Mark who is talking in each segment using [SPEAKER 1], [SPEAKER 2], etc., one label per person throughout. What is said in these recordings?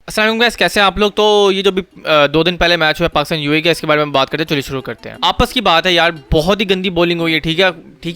[SPEAKER 1] अस्सलाम गाइस, कैसे हैं आप लोग। तो ये जो भी 2 दिन पहले मैच हुआ पाकिस्तान यूएई का, इसके बारे में बात करते हैं। चलिए शुरू करते हैं। आपस की बात है यार, बहुत ही गंदी बॉलिंग हुई है। ठीक है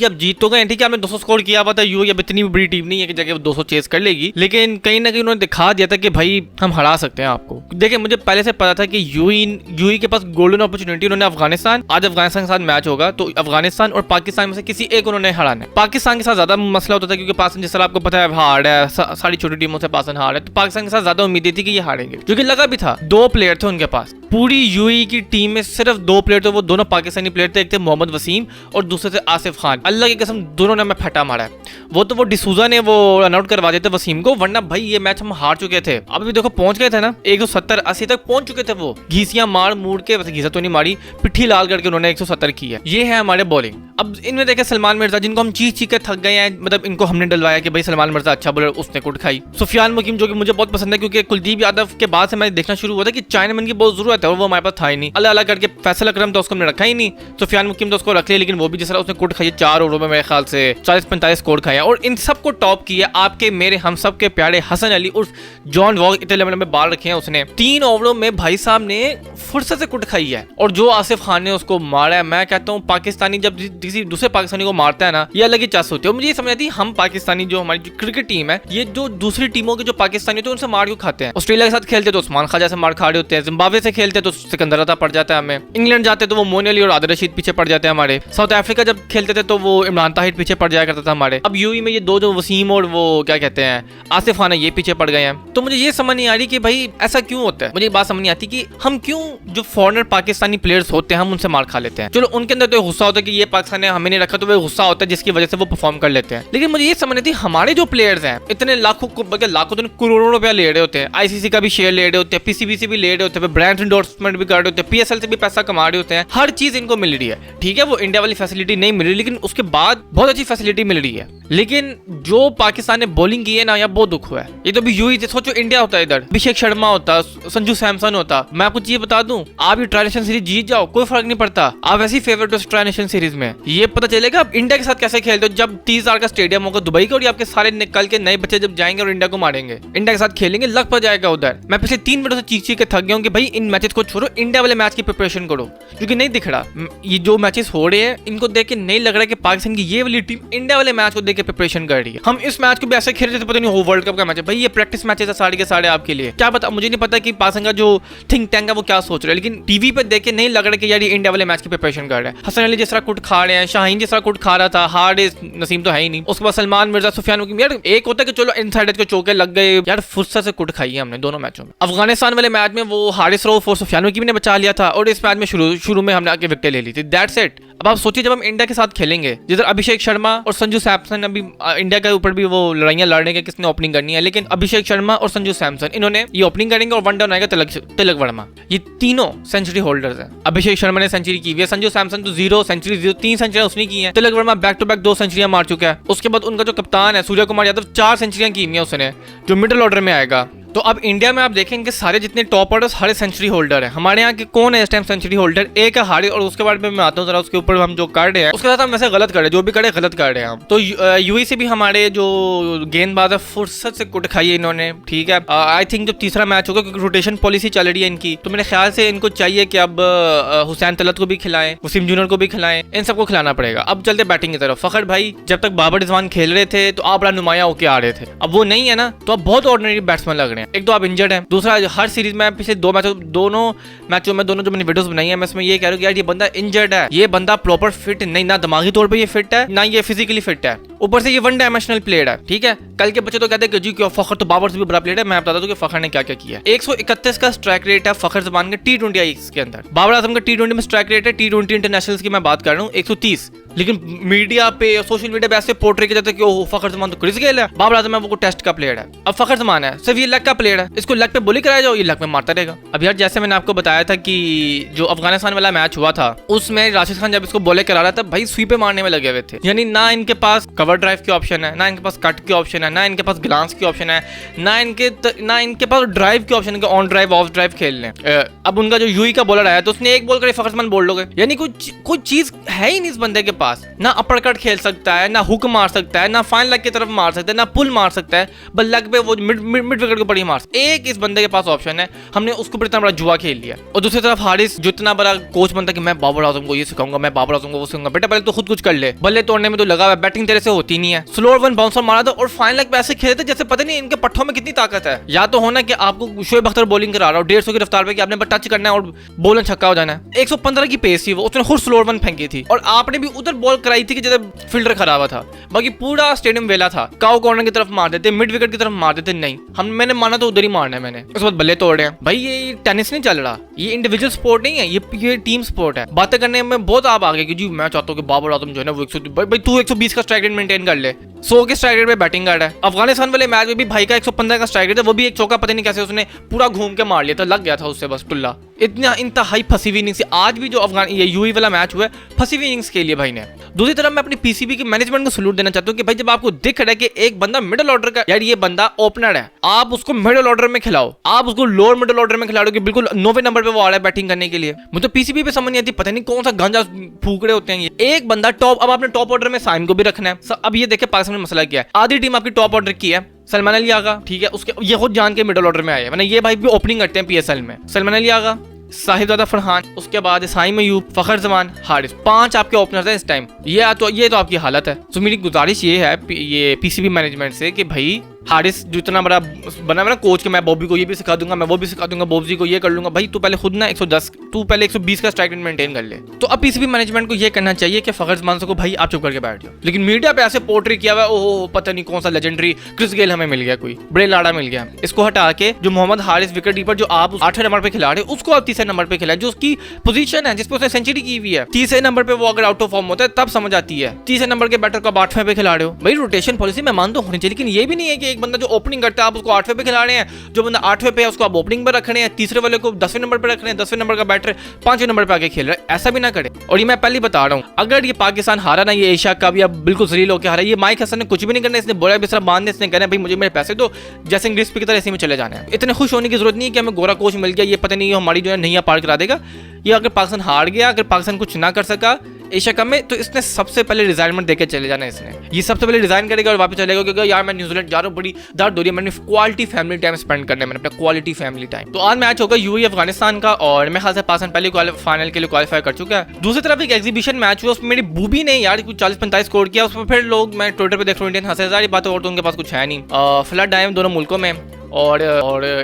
[SPEAKER 1] अब जीत तो गए। ठीक है, हमने 200 स्कोर किया हुआ था। यूएई अब इतनी बड़ी टीम नहीं है कि जगह 200 चेस कर लेगी, लेकिन कहीं ना कहीं उन्होंने दिखा दिया था कि भाई हम हरा सकते हैं आपको। देखिए, मुझे पहले से पता था कि यूएई के पास गोल्डन अपॉर्चुनिटी। उन्होंने आज अफगानिस्तान के साथ मैच होगा, तो अफगानिस्तान और पाकिस्तान में से किसी एक उन्होंने हराना है। पाकिस्तान के साथ ज्यादा मसला होता था, क्योंकि पाकिस्तान जिस तरह आपको पता है हार्ड है, सारी छोटी टीमों से पाकिस्तान हार्ड है, तो पाकिस्तान के साथ ज्यादा उम्मीदें थी कि ये हारेंगे, जो कि लगा भी था। 2 प्लेयर थे उनके पास। पूरी यूएई की टीम में सिर्फ 2 प्लेयर थे, वो दोनों पाकिस्तानी प्लेयर थे। एक थे मोहम्मद वसीम और दूसरे थे आसिफ खान। अल्लाह की कसम, दोनों ने हमें फटा मारा है। वो डिसूजा ने वो रन आउट करवा देते वसीम को, वरना भाई ये मैच हम हार चुके थे। अब भी देखो पहुंच गए थे ना, 170-80 तक पहुंच चुके थे। वो घीसियां मार मूड़ के, वैसे घीसा तो नहीं मारी, पिट्ठी लाल करके उन्होंने 170 की है। ये है हमारे बॉलिंग। अब इनमें देखे सलमान मिर्जा, जिनको हम चीख के थक गए हैं, मतलब इनको हमने डलवाया कि भाई सलमान मिर्जा अच्छा बॉलर, उसने कुट खाई। सुफियान मुकीम, जो कि मुझे बहुत पसंद है, क्योंकि कुलदीप यादव के बाद से मैं देखना शुरू हुआ था कि चाइनामैन की बहुत जरूरत है, और वो हमारे पास था ही नहीं। अल्लाह अल्लाह करके फैसल अकरम तो उसको हमने रखा ही नहीं। सुफियान मुकीम तो उसको रख लिया, लेकिन वो भी जिस तरह उसने कुट खाई 4 ओवरों में मेरे ख्याल से 40-45 स्कोर खाया, और इन सबको टॉप किया आपके मेरे हम सब के प्यारे हसन अली उर्फ जॉन वॉग। इतने लंबे बाल रखे हैं उसने। 3 ओवरों में भाई साहब ने फुर्सत से कुट खाई है, और जो आसिफ खान ने उसको मारा है, मैं कहता हूँ पाकिस्तानी जब किसी दूसरे पाकिस्तानी को मारता है ना, ये अलग ही चास होती है। मुझे ये समझ आती है, हम पाकिस्तानी जो हमारी जो क्रिकेट टीम है, ये जो दूसरी टीमों के जो पाकिस्तानी होते हैं उनसे मार क्यों खाते हैं। ऑस्ट्रेलिया के साथ खेलते तो उस्मान ख्वाजा से मार खा रहे होते हैं, जिम्बाब्वे से खेलते तो सिकंदर अता पड़ जाता है हमें, इंग्लैंड जाते तो वो मोइन अली और आदिल रशीद पीछे पड़ जाते हैं हमारे, साउथ अफ्रीका जब खेलते थे तो वो इमरान ताहिर पीछे पड़ जाया करता था हमारे। अब यूएई में ये 2 जो वसीम और वो क्या कहते हैं आसिफ खान, ये पीछे पड़ गए हैं। तो मुझे ये समझ नहीं आ रही कि भाई ऐसा क्यों होता है। मुझे एक बात समझ नहीं आती कि हम क्यों जो फॉरेनर पाकिस्तानी प्लेयर्स होते हैं हम उनसे मार खा लेते हैं। चलो उनके अंदर तो गुस्सा होता है कि ये पाकिस्तान ने हमें नहीं रखा, तो वो गुस्सा होता है जिसकी वजह से वो परफॉर्म कर लेते हैं। लेकिन मुझे ये समझ नहीं आती, हमारे जो प्लेयर्स हैं इतने लाखों तो करोड़ों रुपया ले रहे होते हैं, आईसीसी का भी शेयर ले रहे होते हैं, पीसीबी से भी ले रहे होते हैं, ब्रांड एंडोर्समेंट भी कर रहे होते हैं, पीएसएल से भी पैसा कमा रहे होते हैं, हर चीज इनको मिल रही है। ठीक है, वो इंडिया वाली फैसिलिटी नहीं मिल रही, लेकिन उसके बाद बहुत अच्छी फैसिलिटी मिल रही है। लेकिन जो पाकिस्तान ने बॉलिंग की है ना, यार बहुत दुख हुआ है। ये तो भी यूएई से सोचो, इंडिया होता है इधर, अभिषेक शर्मा होता, संजू सैमसन होता। मैं आपको ये बता दूं, आप ये ट्राई नेशन सीरीज जीत जाओ, कोई फर्क नहीं पड़ता, आप ऐसी फेवरेट हो ट्राई नेशन सीरीज में। ये पता चलेगा आप इंडिया के साथ कैसे खेलते हो। जब 30,000 का स्टेडियम होगा दुबई का, और आपके सारे निकल के नए बच्चे जब जाएंगे और इंडिया को मारेंगे, इंडिया के साथ खेलेंगे, लग पड़ जाएगा उधर। मैं पिछले 3 मिनटों से चीख के थक गया हूं कि भाई इन मैचेस को छोड़ो, इंडिया वाले मैच की प्रिपरेशन करो, क्योंकि नहीं दिख रहा। ये जो मैचेस हो रहे हैं, इनको देख के नहीं लग रहा कि पाकिस्तान की ये वाली टीम इंडिया वाले मैच को देख के प्रिपरेशन कर रही है। हम इस मैच को भी ऐसे खेल रहे थे, पता नहीं हो वर्ल्ड कप का मैच है भाई, ये प्रैक्टिस मैचेस है सारे के सारे आपके लिए। क्या पता, मुझे नहीं पता कि पाकिस्तान का जो थिंक टैंक है वो क्या सोच रहा है, लेकिन टीवी पे देख के नहीं लग रहा कि यार ये इंडिया वाले मैच की प्रिपरेशन कर रहा है। हसन अली जिस तरह कुट खा रहे हैं, शाहीन जिस तरह कुट खा रहा था, हार्ड नसीम तो है ही नहीं। उसके बाद सलमान मिर्जा, सुफियान मुकीम, यार एक होता है कि चलो इनसाइड को चौके लग गए, यार फुर्सत से कुट खाई है हमने दोनों मैचों में। अफगानिस्तान वाले मैच में वो हारिस रऊफ और सुफियान मुकीम ने बचा लिया था, और इस मैच में शुरू में हमने आके विकेट ले ली थी। That's it. अब आप सोचिए, जब हम इंडिया के साथ खेलेंगे, जिधर अभिषेक शर्मा और संजू सैमसन, अभी इंडिया के ऊपर भी वो लड़ाइयां लड़ रहे हैं किसने ओपनिंग करनी है, लेकिन अभिषेक शर्मा और संजू सैमसन इन्होंने ये ओपनिंग करेंगे, और 1 डाउन आएगा तिलक वर्मा। ये तीनों सेंचुरी होल्डर्स हैं। अभिषेक शर्मा ने सेंचुरी की हुई है, संजू सैमसन तो 0 सेंचुरी 0, 3 सेंचुरियां उसने की हैं। Tilak Varma back to back 2 सेंचुरियां मार चुका है। उसके बाद उनका जो कप्तान है सूर्य कुमार यादव, 4 सेंचुरियां की हुई हैं उसने, जो मिडिल ऑर्डर में आएगा। तो अब इंडिया में आप देखेंगे सारे जितने टॉप ऑर्डर्स हर सेंचुरी होल्डर है। हमारे यहाँ के कौन है इस टाइम सेंचुरी होल्डर? एक है हारिस, और उसके बाद में मैं आता हूँ जरा उसके ऊपर हम जो कर रहे हैं उसके साथ हम वैसे गलत कर रहे हैं, जो भी करे गलत कर रहे हैं हम। तो यूएई से भी हमारे जो गेंदबाज है फुर्सत से कुट खाई है इन्होंने। ठीक है, आई थिंक जब तीसरा मैच होगा, क्योंकि रोटेशन पॉलिसी चल रही है इनकी, तो मेरे ख्याल से इनको चाहिए कि अब हुसैन तलत को भी खिलाएं, वसीम जूनियर को भी खिलाएं, इन सबको खिलाना पड़ेगा। अब चलते बैटिंग की तरफ। फखर भाई, जब तक बाबर रिजवान खेल रहे थे तो आप बड़ा नुमाया होकर आ रहे थे, अब वो नहीं है ना, तो आप बहुत ऑर्डिनरी बैट्समैन लग रहे हैं। एक तो आप इंजर्ड है, दूसरा हर सीरीज में पिछले 2 मैचों दोनों जो मैंने वीडियोस बनाई है, मैं इसमें ये कह रहा हूँ कि यार ये बंदा इंजर्ड है, ये बंदा प्रॉपर फिट नहीं, ना दिमागी तौर पे ये फिट है, ना ये फिजिकली फिट है, ऊपर से ये 1 डायमेंशनल प्लेयर है। ठीक है, कल के बच्चे तो कहते हैं कि जी क्यों फखर तो बाबर से भी बड़ा प्लेयर है। मैं बताता हूँ कि फखर ने क्या क्या किया। 131 का स्ट्राइक रेट है फखर जमान के T20 के अंदर। बाबर आजम का T20 में स्ट्राइक रेट है, T20 इंटरनेशनल्स की मैं बात कर रहा हूँ, 130। लेकिन मीडिया पे सोशल मीडिया पे ऐसे पोर्ट्रे किया जाता है कि ओह फखर जमान तो क्रिस गेल है, बाबर आजम है वो टेस्ट का प्लेयर है। अब फखर जमान है सिर्फ ये लेग का प्लेयर है, इसको लेग पे बोली कराया जाओ, ये लेग में मारता रहेगा। अब यार जैसे मैंने आपको बताया था कि जो अफगानिस्तान वाला मैच हुआ था उसमें राशिद खान जब इसको बॉले करा रहा था भाई स्वीपे मारने में लगे हुए थे, यानी ना इनके पास कवर ड्राइव की ऑप्शन है, ना इनके पास कट की ऑप्शन है, ना इनके पास ग्लांस की ऑप्शन है, ना इनके पास ड्राइव की ऑप्शन है, ऑन ड्राइव ऑफ ड्राइव खेलने। अब उनका जो यूएई का बॉलर आया तो उसने एक बॉल करे फखर जमान बोल लोगे, यानी कोई चीज है ही नहीं इस बंदे के पास ना अपर कट खेल सकता है, ना हुक मार सकता है, ना फाइन लेग की तरफ मार सकता है, ना पुल मार सकता है, बस लेग पे वो मिड विकेट के ऊपर ही मार सकता है। एक इस बंदे के पास ऑप्शन है, हमने उसके ऊपर इतना बड़ा जुआ खेल लिया। और दूसरी तरफ हारिस जो इतना बड़ा कोच बनता है कि मैं बाबर आजम को ये सिखाऊंगा, मैं बाबर आजम को वो सिखाऊंगा। बेटा पहले तो खुद कुछ कर ले, बल्ले तोड़ने में तो लगा हुआ, बैटिंग तेरे से होती नहीं है। स्लोअर वन बाउंसर मारा था और फाइन लेग पे ऐसे खेले थे जैसे पता नहीं इनके पट्टों में कितनी ताकत है। या तो होना कि आपको शोएब अख्तर बॉलिंग करा रहा हो 150 की रफ्तार पे कि आपने टच करना है और बॉल छक्का हो जाना है। 115 की पेस थी वो, उसने खुद स्लोअर वन फेंकी थी और आपने भी उधर बॉल कराई थी कि जैसे फील्डर खराब था। बाकी पूरा स्टेडियम वेला था, काउ कॉर्नर की तरफ मार देते, मिड विकेट की तरफ मार देते, नहीं मैंने माना तो उधर ही मारना है मैंने। उसके बाद बल्ले तोड़ रहे हैं भाई, ये टेनिस नहीं चल रहा, ये इंडिविजुअल स्पोर्ट नहीं है, ये टीम स्पोर्ट है। बातें करने में बहुत आप आगे कि जी मैं चाहता हूँ कि बाबर आजम जो है ना वो 100 भाई तू 120 का स्ट्राइक रेट मेंटेन कर ले, 100 के स्ट्राइक रेट पे बैटिंग कर रहा है। अफगानिस्तान वाले मैच में भी भाई का 115 का स्ट्राइक रेट है, वो भी एक चौका पता नहीं कैसे उसने पूरा घूम के मार लिया था, लग गया था उससे बस टुल्ला। इतना इंतहाई फंसी हुई इनिंग्स। आज भी जो अफगान ये यूएई वाला मैच हुआ है फंसी हुई इनिंग्स के लिए भाई ने। दूसरी तरफ मैं अपनी पीसीबी के मैनेजमेंट को सैल्यूट देना चाहता हूँ कि भाई जब आपको दिख रहा है कि एक बंदा मिडिल ऑर्डर का, यार ये बंदा ओपनर है, आप उसको मिडिल ऑर्डर में खिलाओ, आप उसको लोअर मिडिल ऑर्डर में खिला दो कि बिल्कुल 9वें नंबर पे वो आ रहा है बैटिंग करने के लिए। मुझे तो पीसीबी पे समझ नहीं आती, पता नहीं कौन सा गांजा फूक रहे होते हैं ये। एक बंदा टॉप, अब आपने टॉप ऑर्डर में साइम को भी रखना है। अब ये देखे पाकिस्तान में मसला क्या है, आधी टीम आपकी टॉप ऑर्डर की है, सलमान अली आगा ठीक है, उसके ये खुद जान के मिडिल ऑर्डर में आए, वरना ये भाई भी ओपनिंग करते हैं पीएसएल में। सलमान अली आगा, साहिबजादा फरहान, उसके बाद साइम अयूब, फखर जमान, हारिस, 5 आपके ओपनर्स हैं इस टाइम। ये तो आपकी हालत है। तो मेरी गुजारिश ये है ये पीसीबी मैनेजमेंट से कि भाई हारिस जो इतना बड़ा बना ना कोच के, मैं बॉबी को ये भी सिखा दूंगा, मैं वो भी सिखा दूंगा, बॉबजी को ये कर लूंगा। भाई तू पहले खुद ना 110, तू पहले 120 का स्ट्राइक रेट मेंटेन कर ले। तो अब पीसीबी मैनेजमेंट को ये करना चाहिए कि फखर जमान को भाई आप चुप करके बैठ जाओ। लेकिन मीडिया पे ऐसे पोर्ट्री किया हुआ, ओहो पता नहीं कौन सा लेजेंडरी क्रिस गेल हमें मिल गया, कोई बड़े लाड़ा मिल गया, इसको हटा के जो मोहम्मद हारिस विकेट कीपर जो आप 8वें नंबर पे खिला रहे उसको आप 3रे नंबर पे खिलाए, जो उसकी पोजीशन है जिसपे उसने सेंचुरी की हुई है। 3रे नंबर पे वो अगर आउट ऑफ फॉर्म होता है तब समझ आती है। 3रे नंबर के बैटर को आप 8वें पे खिला रहे हो। भाई रोटेशन पॉलिसी मैं मानता हूं होनी चाहिए, लेकिन ये भी नहीं है कि एक बंदा जो ओपनिंग करता है आप उसको 8वें पे खिला रहे हैं, जो बंदा 8वें पे है उसको आप ओपनिंग पे रख रहे हैं, 3रे वाले को 10वें नंबर पे रख रहे हैं, 10वें नंबर का बैटर 5वें नंबर पे आके खेल रहा है। ऐसा भी ना करे। और ये मैं पहले बता रहा हूँ, अगर ये पाकिस्तान हारा ना, ये एशिया कप या बिल्कुल जलील होकर हारा, ये माइक हसन ने कुछ भी नहीं करना, इसने बोला बिस्तरा बांधने, इसने कहना भाई मुझे मेरे पैसे दो, जैसे इंग्लिश की तरह ऐसे में चले जाना है। इतने खुश होने की जरूरत नहीं है कि हमें गोरा कोच मिल गया, ये पता नहीं हमारी जो है नैया पार करा देगा। ये अगर पाकिस्तान हार गया, अगर पाकिस्तान कुछ ना कर सका एशिया कप में, तो इसने सबसे पहले रिजायरमेंट देके चले जाना। इसने ये सबसे पहले रिजाइन करेगा और वापस चलेगा क्योंकि यार मैं न्यूजीलैंड जा रहा हूँ, बड़ी दर्द हो रही है, मैंने क्वालिटी फैमिली टाइम स्पेंड करना है, मैंने अपना क्वालिटी फैमिली टाइम। तो आज मैच होगा यूएई अफगानिस्तान का और मैं खास पाकिस्तान पहले फाइनल के लिए क्वालिफाई कर चुका है। दूसरी तरफ एक एग्जीबिशन मैच हुआ, उसमें मेरी बूबी ने यार कुछ 40-45 स्कोर किया। उसमें फिर लोग, मैं ट्विटर पे देख रहा हूँ इंडियन हंसे, सारी बातें और तो उनके पास कुछ है नहीं। फ्लड आए दोनों मुल्कों में और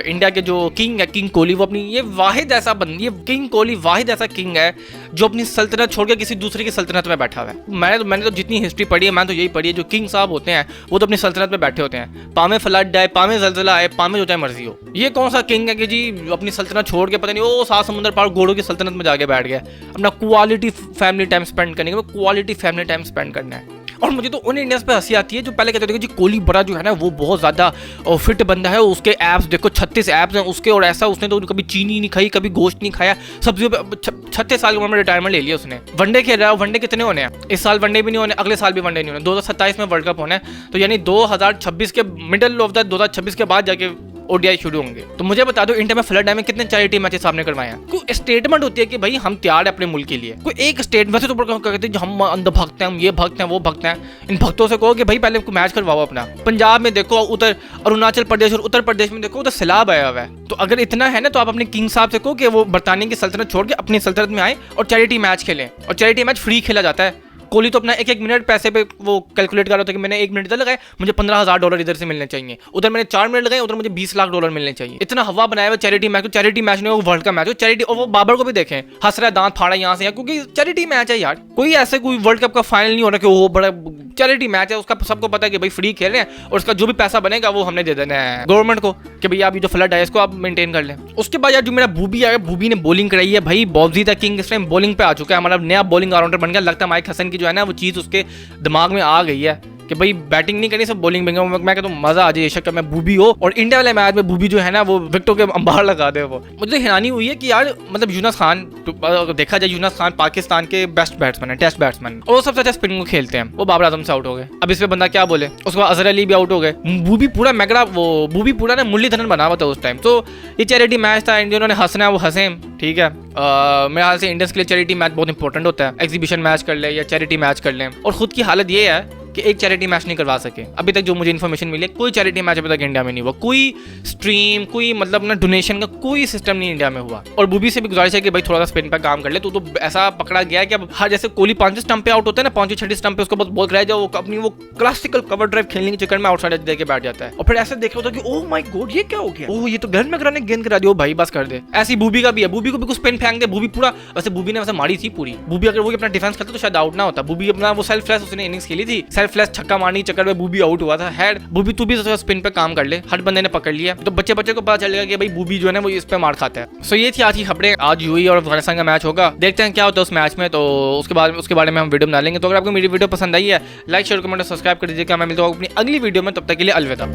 [SPEAKER 1] इंडिया के जो किंग है, किंग कोहली, वो अपनी ये वाहिद ऐसा ये किंग कोहली वाहिद ऐसा किंग है जो अपनी सल्तनत छोड़ के किसी दूसरे की सल्तनत में बैठा हुआ है। मैंने तो जितनी हिस्ट्री पढ़ी है, मैंने तो यही पढ़ी है, जो किंग साहब होते हैं वो तो अपनी सल्तनत में बैठे होते हैं, पामे फ्लड आए, पामे जलजला आए, पामे जो चाहे मर्जी हो। ये कौन सा किंग है कि जी अपनी सल्तनत छोड़ के पता नहीं वो 7 समुद्र पार घोड़ों की सल्तनत में जाके बैठ गया, अपना क्वालिटी फैमिली टाइम स्पेंड करने के, क्वालिटी फैमिली टाइम स्पेंड करना है। और मुझे तो उन इंडियंस पे हंसी आती है जो पहले कहते थे कि जी कोहली बड़ा जो है ना वो बहुत ज़्यादा फिट बंदा है, उसके एप्स देखो 36 एप्स हैं उसके, और ऐसा उसने तो कभी चीनी नहीं खाई, कभी गोश्त नहीं खाया, सब्जियों पे 36 साल की उम्र में रिटायरमेंट ले लिया उसने। वनडे खेल रहा है, वनडे कितने होने हैं इस साल? वनडे भी नहीं होने, अगले साल भी वनडे नहीं होने, 2027 में वर्ल्ड कप होना है, तो यानी 2026 के मिडल ऑफ द 2026 के बाद जाके ओडीआई शुरू होंगे। तो मुझे बता दो इंडिया में फ्लड टाइम में कितने चैरिटी मैचेस आपने करवाए हैं? कोई स्टेटमेंट होती है कि भाई हम तैयार है अपने मुल्क के लिए, कोई एक स्टेट वैसे तो कहते हैं हम अंदर भक्त हैं, हम ये भक्त हैं, वो भक्त हैं। इन भक्तों से कहो कि भाई पहले मैच करवाओ अपना। पंजाब में देखो, उधर अरुणाचल प्रदेश और उत्तर प्रदेश में देखो उधर सैलाब आया हुआ है। तो अगर इतना है ना तो आप अपने किंग साहब से कहो कि वो बरतानिया की सल्तनत छोड़ के अपनी सल्तनत में आए और चैरिटी मैच खेलें। और चैरिटी मैच फ्री खेला जाता है। कोहली तो अपना एक मिनट पैसे पे वो कैलकुलेट कर रहा था कि मैंने 1 मिनट इधर लगाए, मुझे $15,000 इधर से मिलने चाहिए, उधर मैंने 4 मिनट लगाए, उधर मुझे $20 लाख मिलने चाहिए। इतना हवा बनाया हुआ चैरिटी मैच। चैरिटी मैच नहीं, वो वर्ल्ड का मैच हो चैरिटी। और वो बाबर को भी देखें, हंस रहा है, दांत फाड़ा यहाँ से, क्योंकि चैरिटी मैच है यार। कोई ऐसे कोई वर्ल्ड कप का फाइनल नहीं हो रहा कि वो बड़ा चैरिटी मैच है, उसका सबको पता है कि भाई फ्री खेल रहे हैं और उसका जो भी पैसा बनेगा वो हमने दे देना है गवर्नमेंट को कि भैया अभी जो फ्लड है इसको आप मेंटेन कर लें। उसके बाद यार जो मेरा बूबी आया, बूबी ने बॉलिंग कराई है भाई, बॉब्जी द किंग इस टाइम बॉलिंग पे आ चुका है, हमारा नया बॉलिंग ऑलराउंडर बन गया। लगता है माइक हसन की जो है ना वो चीज़ उसके दिमाग में आ गई है कि भाई बैटिंग नहीं करनी, सब बॉलिंग में। मैं कहता हूँ मजा आ जाए शक मैं बूबी हो, और इंडिया वाले मैच में बूबी जो है ना वो विकेटों के अंबार लगा दे। वो मुझे हैरानी हुई है कि यार मतलब यूनुस खान, देखा जाए यूनुस खान पाकिस्तान के बेस्ट बैट्समैन है, टेस्ट बैट्समैन, और वो सबसे अच्छा स्पिन को खेलते हैं। वो बाबर आजम से आउट हो गए, अब इस पे बंदा क्या बोले। उसके बाद अजहर अली भी आउट हो गए। बूबी पूरा मैगड़ा, वो बूबी पूरा ना मुरलीधरन बना हुआ था उस टाइम। तो ये चैरिटी मैच था, इंडियनों ने हंसना है वो हंसे, ठीक है। मेरे ख्याल से इंडियंस के लिए चैरिटी मैच बहुत इंपॉर्टेंट होता है। एग्जीबिशन मैच कर ले या चैरिटी मैच कर लें, और खुद की हालत ये है कि एक चैरिटी मैच नहीं करवा सके अभी तक। जो मुझे इन्फॉर्मेशन मिली, कोई चैरिटी मैच अभी तक इंडिया में नहीं हुआ, कोई स्ट्रीम, कोई मतलब ना डोनेशन का कोई सिस्टम नहीं इंडिया में हुआ। और बूबी से भी गुजारिश है कि भाई थोड़ा सा स्पिन पे काम कर ले। तो ऐसा पकड़ा गया है कि अब हर जैसे कोहली 5 स्टंप पे आउट होता है ना, 5-6 स्टंप पे उसको बस बोल रहा है जो अपनी वो क्लासिकल कवर ड्राइव खेलने के चक्कर में आउटसाइड दे के बैठ जाता है, और फिर ऐसे देख रहा होता है कि ओह माय गॉड ये क्या हो गया, ओह ये तो घर में कराने गेंद करा दियो भाई, बस कर दे। ऐसी बूबी का भी है, बूबी को भी कुछ स्पिन फेंक दे, बूबी पूरा। वैसे बूबी ने वैसे मारी थी पूरी, बूबी अगर वो अपना डिफेंस करता तो शायद आउट ना होता। बूबी अपना वो सेल्फलेस उसने इनिंग्स खेली थी, सेल्फलेस छक्का मारने चक्कर में बूबी आउट हुआ था। हेड बूबी तू भी स्पिन पे काम कर ले, हर बंदे ने पकड़ लिया। तो बच्चे को पता चलेगा कि भाई बूबी जो है ना वो इस पे मार खाता है। सो ये थी आज की खबरें। आज यूएई और अफगानिस्तान का मैच होगा, देखते हैं क्या होता है उस मैच में। तो उसके बारे में हम वीडियो बना लेंगे। तो अगर आपको मेरी वीडियो पसंद आई है, लाइक शेयर कमेंट और सब्सक्राइब कर दीजिएगा। मैं मिलता हूँ अपनी अगली वीडियो में, तब तक के लिए अलविदा।